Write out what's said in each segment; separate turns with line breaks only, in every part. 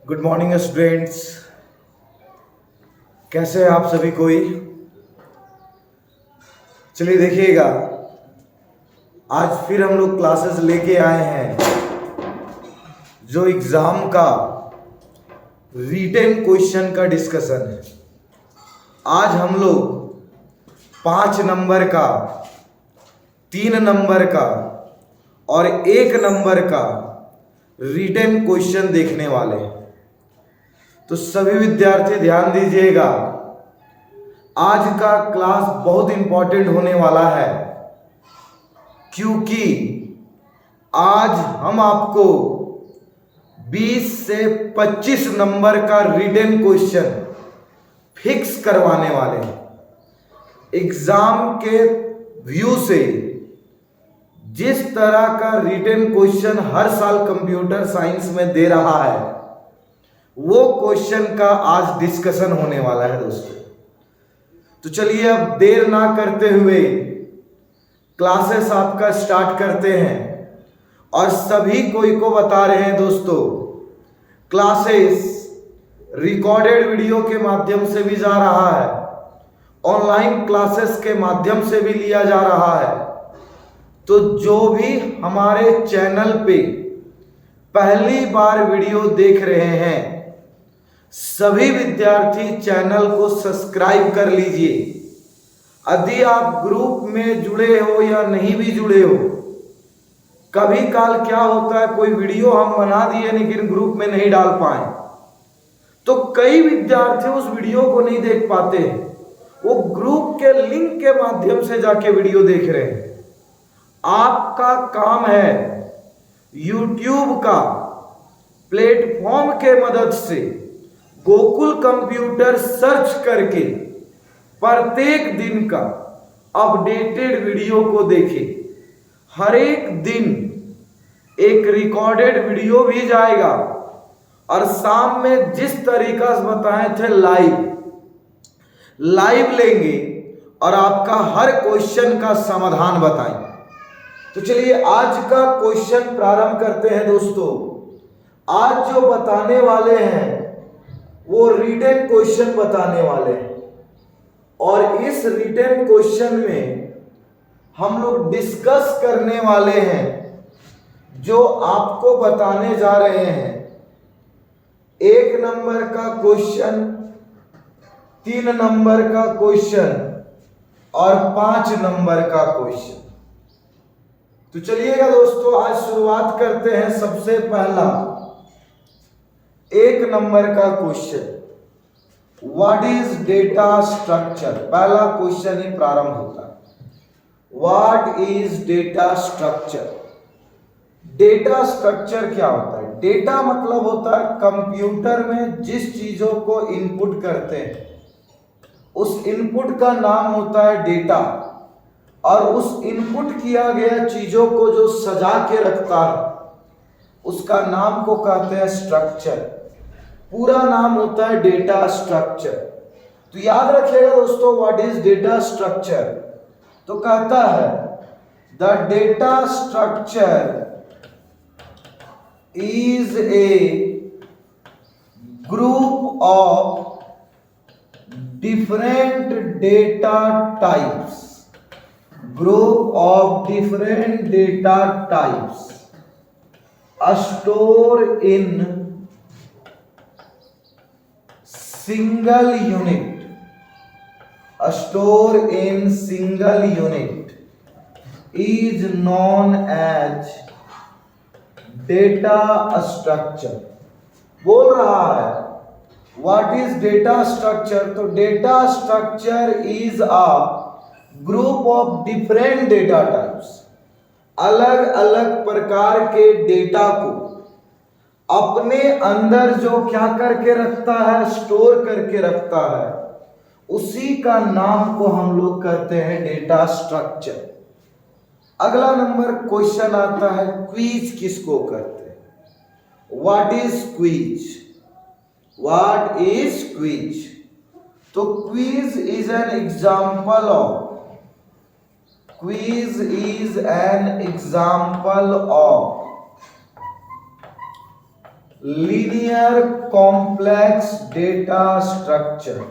Good morning students. कैसे हैं आप सभी कोई। चलिए देखिएगा, आज फिर हम लोग क्लासेस लेके आए हैं जो एग्जाम का रिटन क्वेश्चन का डिस्कशन है। आज हम लोग 5 नंबर का, 3 नंबर का और 1 नंबर का रिटन क्वेश्चन देखने वाले हैं। तो सभी विद्यार्थी ध्यान दीजिएगा, आज का क्लास बहुत इंपॉर्टेंट होने वाला है, क्योंकि आज हम आपको 20 से 25 नंबर का रिटन क्वेश्चन फिक्स करवाने वाले हैं। एग्जाम के व्यू से जिस तरह का रिटन क्वेश्चन हर साल कंप्यूटर साइंस में दे रहा है, वो क्वेश्चन का आज डिस्कशन होने वाला है दोस्तों। तो चलिए अब देर ना करते हुए क्लासेस आपका स्टार्ट करते हैं और सभी कोई को बता रहे हैं दोस्तों, क्लासेस रिकॉर्डेड वीडियो के माध्यम से भी जा रहा है, ऑनलाइन क्लासेस के माध्यम से भी लिया जा रहा है। तो जो भी हमारे चैनल पे पहली बार वीडियो देख रहे हैं, सभी विद्यार्थी चैनल को सब्सक्राइब कर लीजिए। यदि आप ग्रुप में जुड़े हो या नहीं भी जुड़े हो, कभी काल क्या होता है, कोई वीडियो हम बना दिए लेकिन ग्रुप में नहीं डाल पाए, तो कई विद्यार्थी उस वीडियो को नहीं देख पाते, वो ग्रुप के लिंक के माध्यम से जाके वीडियो देख रहे हैं। आपका काम है YouTube का प्लेटफॉर्म के मदद से गोकुल कंप्यूटर सर्च करके प्रत्येक दिन का अपडेटेड वीडियो को देखें। हर एक दिन एक रिकॉर्डेड वीडियो भी जाएगा और शाम में जिस तरीका से बताए थे लाइव लेंगे और आपका हर क्वेश्चन का समाधान बताएंगे। तो चलिए आज का क्वेश्चन प्रारंभ करते हैं दोस्तों। आज जो बताने वाले हैं वो रिटन क्वेश्चन बताने वाले हैं, और इस रिटन क्वेश्चन में हम लोग डिस्कस करने वाले हैं, जो आपको बताने जा रहे हैं 1 नंबर का क्वेश्चन, 3 नंबर का क्वेश्चन और 5 नंबर का क्वेश्चन। तो चलिएगा दोस्तों, आज शुरुआत करते हैं। सबसे पहला 1 नंबर का question, what is data structure. पहला क्वेश्चन ही प्रारंभ होता है, what is data structure. Data structure क्या होता है? डेटा मतलब होता है कंप्यूटर में जिस चीजों को इनपुट करते हैं, उस इनपुट का नाम होता है डेटा, और उस इनपुट किया गया चीजों को जो सजा के रखता है, उसका नाम को कहते हैं स्ट्रक्चर। पूरा नाम होता है डेटा स्ट्रक्चर। तो याद रखिएगा दोस्तों, व्हाट इज डेटा स्ट्रक्चर। तो कहता है the data structure is a group of different data types, group of different data types stored in single unit, stored in single unit is known as data structure। बोल रहा है what is data structure। तो data structure is a group of different data types, अलग अलग प्रकार के data को अपने अंदर जो क्या करके रखता है, स्टोर करके रखता है, उसी का नाम को हम लोग कहते हैं डेटा स्ट्रक्चर। अगला नंबर क्वेश्चन आता है, क्विज किसको कहते हैं। What is quiz, what is quiz. तो quiz is an example of, quiz is an example of linear complex data structure,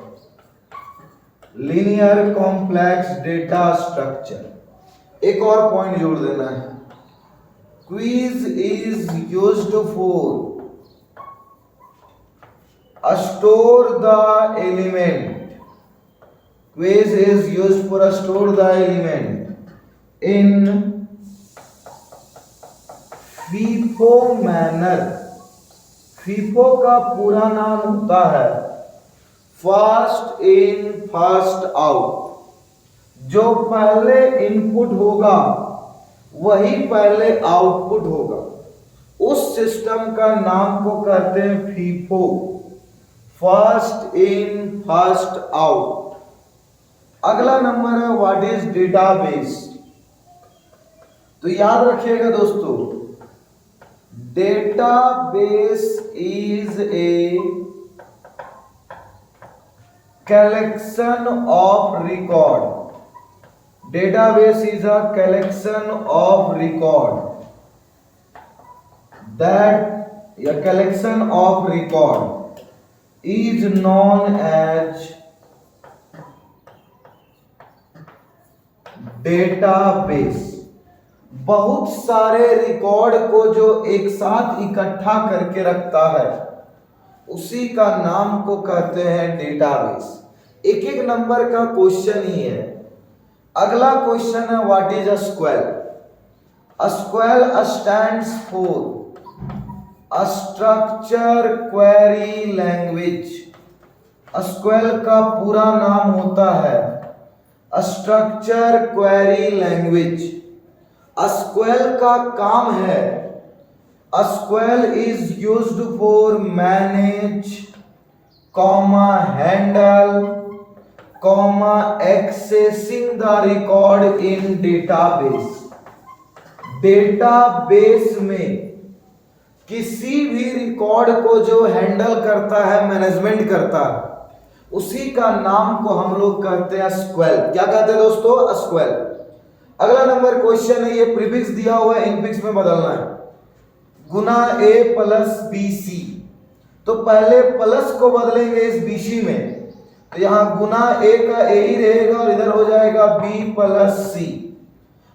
linear complex data structure. एक और पॉइंट जोड़ देना है, quiz is used for store the element, quiz is used for store the element in FIFO manner. FIFO का पूरा नाम होता है फर्स्ट इन फर्स्ट आउट। जो पहले इनपुट होगा वही पहले आउटपुट होगा, उस सिस्टम का नाम को कहते हैं FIFO, first in first out. अगला नंबर है व्हाट इज डेटाबेस। तो याद रखिएगा दोस्तों, database is a collection of record, database is a collection of record, that a collection of record is known as database। बहुत सारे रिकॉर्ड को जो एक साथ इकट्ठा करके रखता है उसी का नाम को कहते हैं डेटाबेस। एक एक नंबर का क्वेश्चन ही है। अगला क्वेश्चन है what is a SQL. A SQL stands for a structure query language. SQL का पूरा नाम होता है स्ट्रक्चर क्वेरी लैंग्वेज। स्क्वेल का काम है, SQL is used for manage comma handle comma accessing the record in database. Database में किसी भी रिकॉर्ड को जो हैंडल करता है, मैनेजमेंट करता है, उसी का नाम को हम लोग कहते हैं स्क्वेल। क्या कहते हैं दोस्तों? स्क्वेल। अगला नंबर क्वेश्चन है, ये प्रीफिक्स दिया हुआ है, इनफिक्स में बदलना है। गुना ए प्लस बी सी, तो पहले प्लस को बदलेंगे इस बी सी में, तो यहां गुना ए का ए ही रहेगा और इधर हो जाएगा बी प्लस सी।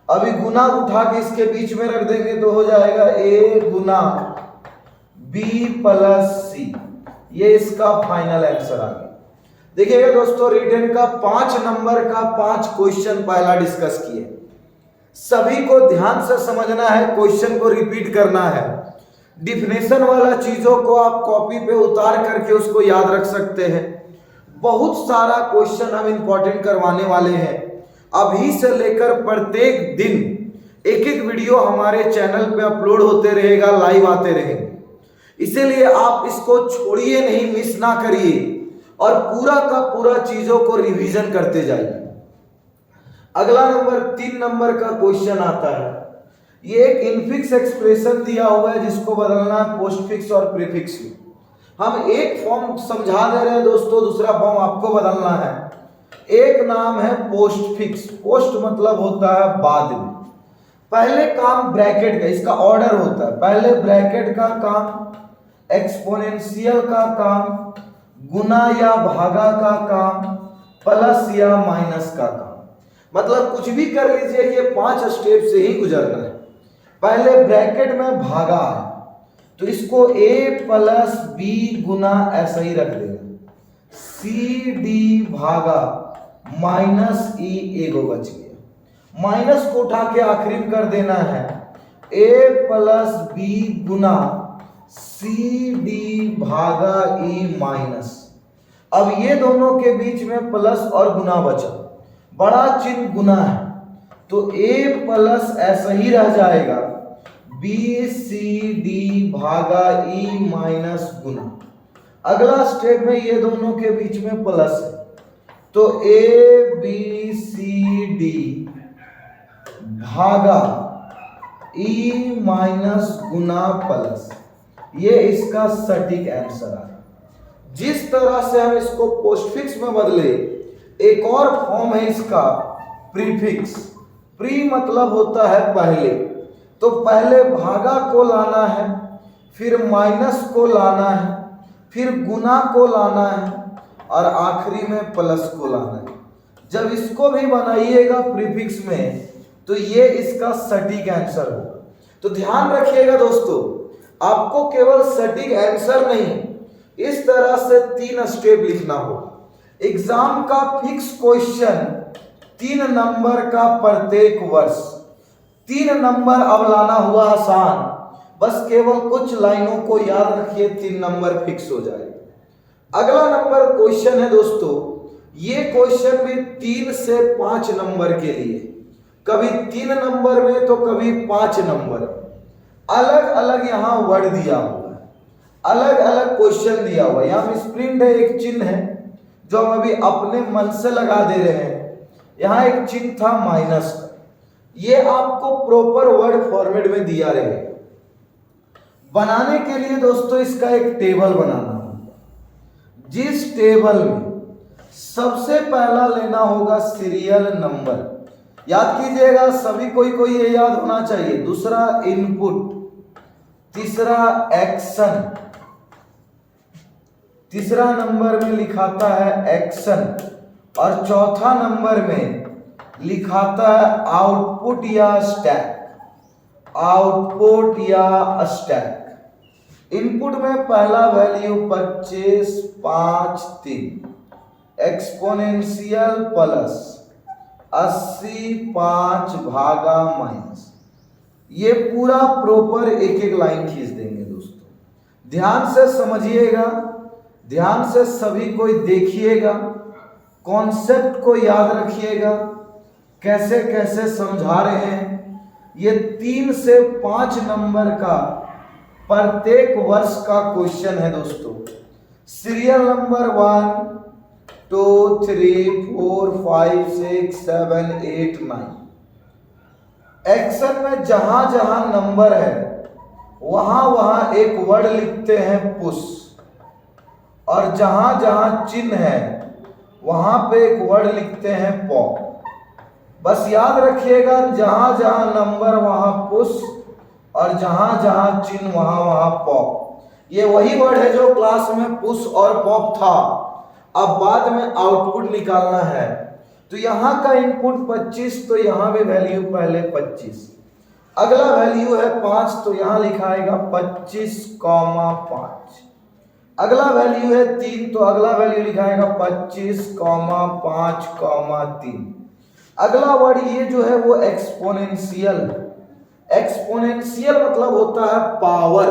अभी गुना उठा के इसके बीच में रख देंगे तो हो जाएगा ए गुना बी प्लस सी। ये इसका फाइनल आंसर आ गया। देखिएगा दोस्तों, रिटन का 5 नंबर का 5 क्वेश्चन पहला डिस्कस किए। सभी को ध्यान से समझना है, क्वेश्चन को रिपीट करना है। डिफिनेशन वाला चीजों को आप कॉपी पे उतार करके उसको याद रख सकते हैं। बहुत सारा क्वेश्चन हम इंपॉर्टेंट करवाने वाले हैं। अभी से लेकर प्रत्येक दिन एक एक वीडियो हमारे चैनल पे अपलोड होते रहेगा, लाइव आते रहेंगे। इसीलिए आप इसको छोड़िए नहीं, मिस ना करिए और पूरा का पूरा चीजों को रिवीजन करते जाइए। अगला नंबर 3 नंबर का क्वेश्चन आता है। ये एक इनफिक्स एक्सप्रेशन दिया हुआ है जिसको बदलना है पोस्टफिक्स और प्रीफिक्स में। हम एक फॉर्म समझा दे रहे हैं दोस्तों, दूसरा फॉर्म आपको बदलना है। एक नाम है पोस्टफिक्स। पोस्ट मतलब होता है बाद में। पहले काम ब्रैकेट का, इसका ऑर्डर होता है, पहले ब्रैकेट का काम, एक्सपोनेंशियल का काम, गुना या भागा का काम, प्लस या माइनस का काम। मतलब कुछ भी कर लीजिए, ये 5 स्टेप से ही गुजरना है। पहले ब्रैकेट में भागा है तो इसको a प्लस बी गुना ऐसा ही रख देगा, सी डी भागा माइनस ई, एगो बच गया। माइनस को उठा के आखिरी में कर देना है a प्लस बी गुना सी डी भागा ई माइनस। अब ये दोनों के बीच में प्लस और गुना बचा, बड़ा चिन्ह गुना है तो a प्लस ऐसा ही रह जाएगा, बी सी डी भागा ई माइनस गुना। अगला स्टेप में ये दोनों के बीच में प्लस है तो ए बी सी डी भागा ई माइनस गुना प्लस। ये इसका सटीक आंसर है। जिस तरह से हम इसको पोस्टफिक्स में बदले, एक और फॉर्म है इसका प्रीफिक्स। प्री मतलब होता है पहले, तो पहले भागा को लाना है, फिर माइनस को लाना है, फिर गुना को लाना है और आखिरी में प्लस को लाना है। जब इसको भी बनाइएगा प्रीफिक्स में तो ये इसका सटीक आंसर होगा। तो ध्यान रखिएगा दोस्तों, आपको केवल सटीक आंसर नहीं, इस तरह से 3 स्टेप लिखना होगा। एग्जाम का फिक्स क्वेश्चन 3 नंबर का प्रत्येक वर्ष, 3 नंबर अब लाना हुआ आसान, बस केवल कुछ लाइनों को याद रखिए, 3 नंबर फिक्स हो जाएगा। अगला नंबर क्वेश्चन है दोस्तों, ये क्वेश्चन भी 3 से 5 नंबर के लिए, कभी 3 नंबर में तो कभी 5 नंबर। अलग अलग यहाँ वर्ड दिया हुआ है, अलग अलग क्वेश्चन दिया हुआ है। यहाँ मिसप्रिंट है, एक चिन्ह है जो हम अभी अपने मन से लगा दे रहे हैं। यहाँ एक चिन्ह था माइनस का, ये आपको प्रॉपर वर्ड फॉर्मेट में दिया रहेगा। बनाने के लिए दोस्तों इसका एक टेबल बनाना होगा, जिस टेबल में सबसे पहला लेना होगा सीरियल नंबर। याद कीजिएगा सभी को ये याद होना चाहिए। दूसरा इनपुट, तीसरा एक्शन, तीसरा नंबर में लिखाता है एक्शन और चौथा नंबर में लिखाता है आउटपुट या स्टैक, आउटपुट या स्टैक। इनपुट में पहला वैल्यू 25, 5, 3, एक्सपोनेंशियल प्लस 80, 5 भागा माइनस। ये पूरा प्रॉपर एक एक लाइन खींच देंगे दोस्तों। ध्यान से समझिएगा, ध्यान से सभी को देखिएगा, कॉन्सेप्ट को याद रखिएगा, कैसे कैसे समझा रहे हैं। ये 3 से 5 नंबर का प्रत्येक वर्ष का क्वेश्चन है दोस्तों। Serial number 1, 2, 3, 4, 5, 6, 7, 8, 9। एक्शन में जहां जहां नंबर है वहां वहां एक वर्ड लिखते हैं पुश, और जहां जहां चिन्ह है वहां पे एक वर्ड लिखते हैं पॉप। बस याद रखिएगा, जहां जहां नंबर वहां पुश और जहां जहां चिन्ह वहां वहां पॉप। ये वही वर्ड है जो क्लास में पुश और पॉप था। अब बाद में आउटपुट निकालना है, तो यहां का इनपुट 25, तो यहां भी वैल्यू पहले 25। अगला वैल्यू है 5, तो यहां लिखाएगा 25, 5। अगला वैल्यू है 3, तो अगला वैल्यू लिखाएगा 25, 5, 3। अगला वर्ड ये जो है वो एक्सपोनेंशियल। एक्सपोनेंशियल मतलब होता है पावर,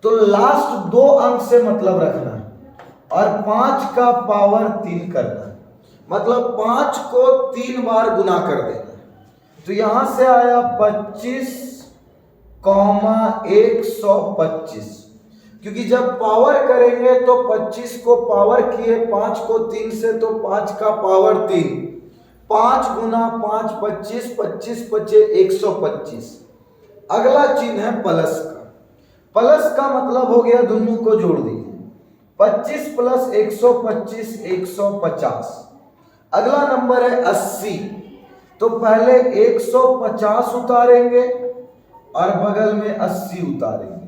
तो लास्ट 2 अंक से मतलब रखना है और 5 का पावर 3 करना है, मतलब 5 को 3 बार गुना कर देना है। तो यहां से आया 25, 125, क्योंकि जब पावर करेंगे तो 25 को पावर किए 5 को 3 से, तो 5 का पावर 3, 5 गुना 5 25, 25 5 125। अगला चिन्ह है प्लस का। प्लस का मतलब हो गया दोनों को जोड़ दीजिए, 25 प्लस 125, 150। अगला नंबर है 80, तो पहले 150 उतारेंगे और बगल में 80 उतारेंगे।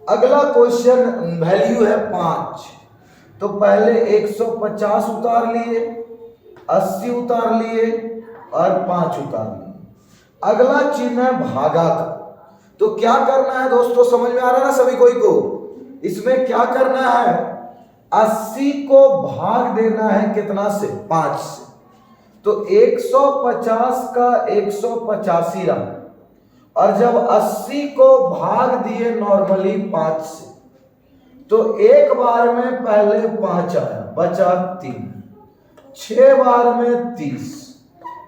अगला क्वेश्चन वैल्यू है 5, तो पहले 150 उतार लिए, 80 उतार लिए और 5 उतार लिए। अगला चिन्ह है भागा का। तो क्या करना है दोस्तों, समझ में आ रहा है ना सभी को? इसमें क्या करना है, 80 को भाग देना है कितना से, 5 से। तो 150 का 185 रहा, और जब 80 को भाग दिए नॉर्मली 5 से, तो एक बार में पहले 5 आया, बचा 3, 6 बार में 30,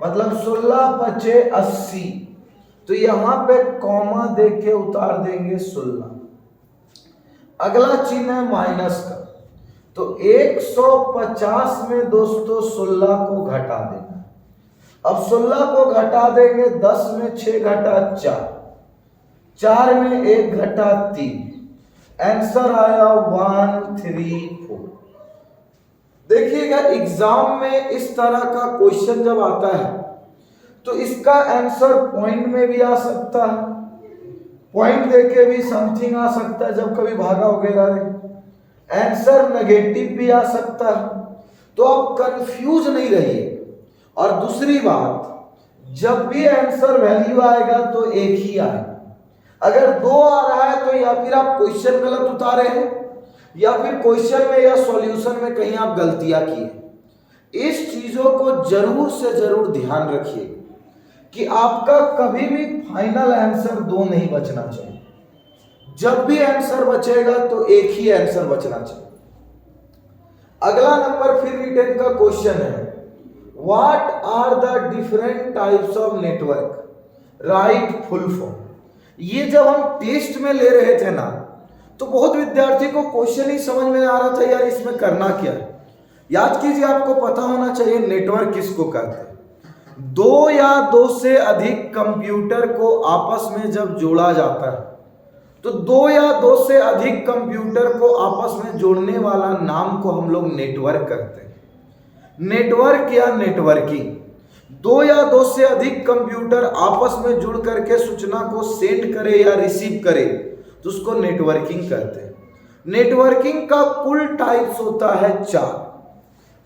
मतलब 16 बचे 80। तो यहां पे कॉमा दे के उतार देंगे 16। अगला चिन्ह है माइनस का। तो 150 में दोस्तों 16 को घटा देना। अब 16 को घटा देंगे, 10 में 6 घटा 4, 4 में 1 घटा 3। आंसर आया 134। देखिएगा एग्जाम में इस तरह का क्वेश्चन जब आता है तो इसका आंसर पॉइंट में भी आ सकता है, पॉइंट देके भी समथिंग आ सकता है जब कभी भागा वगैरह रहे। आंसर नेगेटिव भी आ सकता है, तो आप कंफ्यूज नहीं रहिए। और दूसरी बात, जब भी आंसर वैल्यू आएगा तो एक ही आएगा। अगर 2 आ रहा है तो या फिर आप क्वेश्चन गलत उतारे हैं, या फिर क्वेश्चन में या सॉल्यूशन में कहीं आप गलतियां किए। इस चीजों को जरूर से जरूर ध्यान रखिए कि आपका कभी भी फाइनल आंसर 2 नहीं बचना चाहिए। जब भी आंसर बचेगा तो एक ही आंसर बचना चाहिए। अगला नंबर फिर रिटन का क्वेश्चन है, what are the different types of network, right full form. ये जब हम टेस्ट में ले रहे थे ना, तो बहुत विद्यार्थी को क्वेश्चन ही समझ में आ रहा था, यार इसमें करना क्या है। याद कीजिए, आपको पता होना चाहिए नेटवर्क किसको कहते हैं। 2 या 2 से अधिक कंप्यूटर को आपस में जब जोड़ा जाता है, तो 2 या 2 से अधिक कंप्यूटर को आपस में जोड़ने वाला नाम को हम लोग नेटवर्क कहते हैं। नेटवर्क या नेटवर्किंग, 2 या 2 से अधिक कंप्यूटर आपस में जुड़ करके सूचना को सेंड करे या रिसीव करे तो उसको नेटवर्किंग कहते हैं। नेटवर्किंग का कुल टाइप्स होता है 4।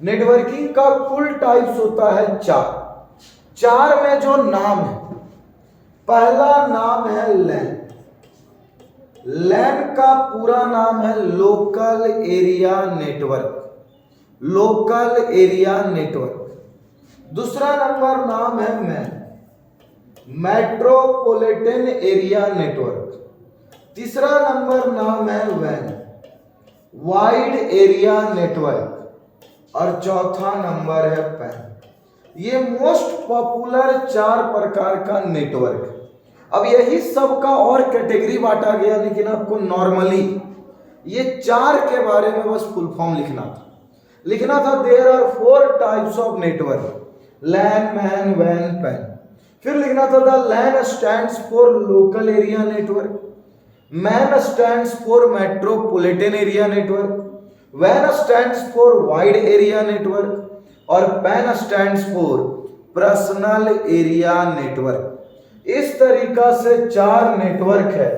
नेटवर्किंग का कुल टाइप्स होता है 4 में जो नाम है, पहला नाम है लैन। लैन का पूरा नाम है local area network, local area network. दूसरा नंबर नाम है मैन, मेट्रोपॉलिटन एरिया नेटवर्क। तीसरा नंबर नाम है वैन, वाइड एरिया नेटवर्क। और चौथा नंबर है पैन। ये मोस्ट पॉपुलर 4 प्रकार का नेटवर्क है। अब यही सबका और कैटेगरी बांटा गया, लेकिन आपको नॉर्मली ये 4 के बारे में बस फुल फॉर्म लिखना था। There are 4 types of network, LAN, MAN, वैन, पैन। फिर लिखना था the LAN stands for local area network, MAN stands for metropolitan area network, वैन stands for wide area network, और PAN stands for personal area network. इस तरीका से 4 network है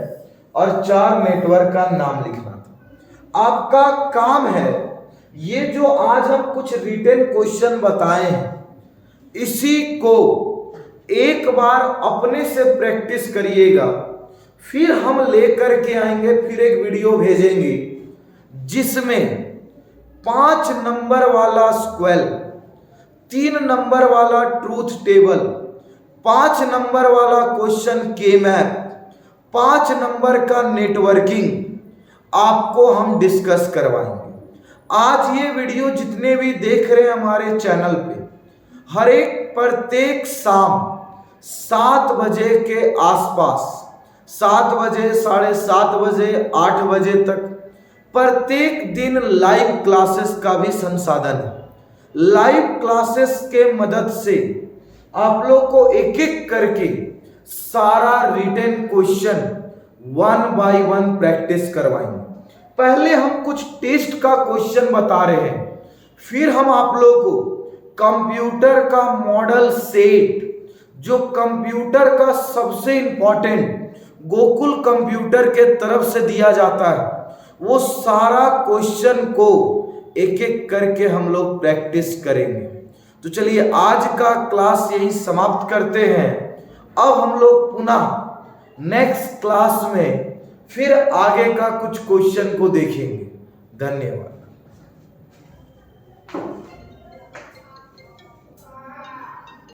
और 4 नेटवर्क का नाम लिखना था। आपका काम है, ये जो आज हम कुछ रिटन क्वेश्चन बताए हैं, इसी को एक बार अपने से प्रैक्टिस करिएगा। फिर हम लेकर के आएंगे, फिर एक वीडियो भेजेंगे जिसमें 5 नंबर वाला स्क्वेल, 3 नंबर वाला ट्रूथ टेबल, 5 नंबर वाला क्वेश्चन के मैप, 5 नंबर का नेटवर्किंग आपको हम डिस्कस करवाएंगे। आज ये वीडियो जितने भी देख रहे हैं हमारे चैनल पे, हर एक प्रत्येक शाम 7 बजे के आसपास, 7 बजे, 7:30 बजे, 8 बजे तक प्रत्येक दिन लाइव क्लासेस का भी संसाधन है। लाइव क्लासेस के मदद से आप लोग को एक एक करके सारा रिटन क्वेश्चन 1 बाय 1 प्रैक्टिस करवाएंगे। पहले हम कुछ टेस्ट का क्वेश्चन बता रहे हैं, फिर हम आप लोग को कंप्यूटर का मॉडल सेट, जो कंप्यूटर का सबसे इंपॉर्टेंट गोकुल कंप्यूटर के तरफ से दिया जाता है, वो सारा क्वेश्चन को एक एक करके हम लोग प्रैक्टिस करेंगे। तो चलिए आज का क्लास यही समाप्त करते हैं। अब हम लोग पुनः नेक्स्ट क्लास में फिर आगे का कुछ क्वेश्चन को देखेंगे। धन्यवाद।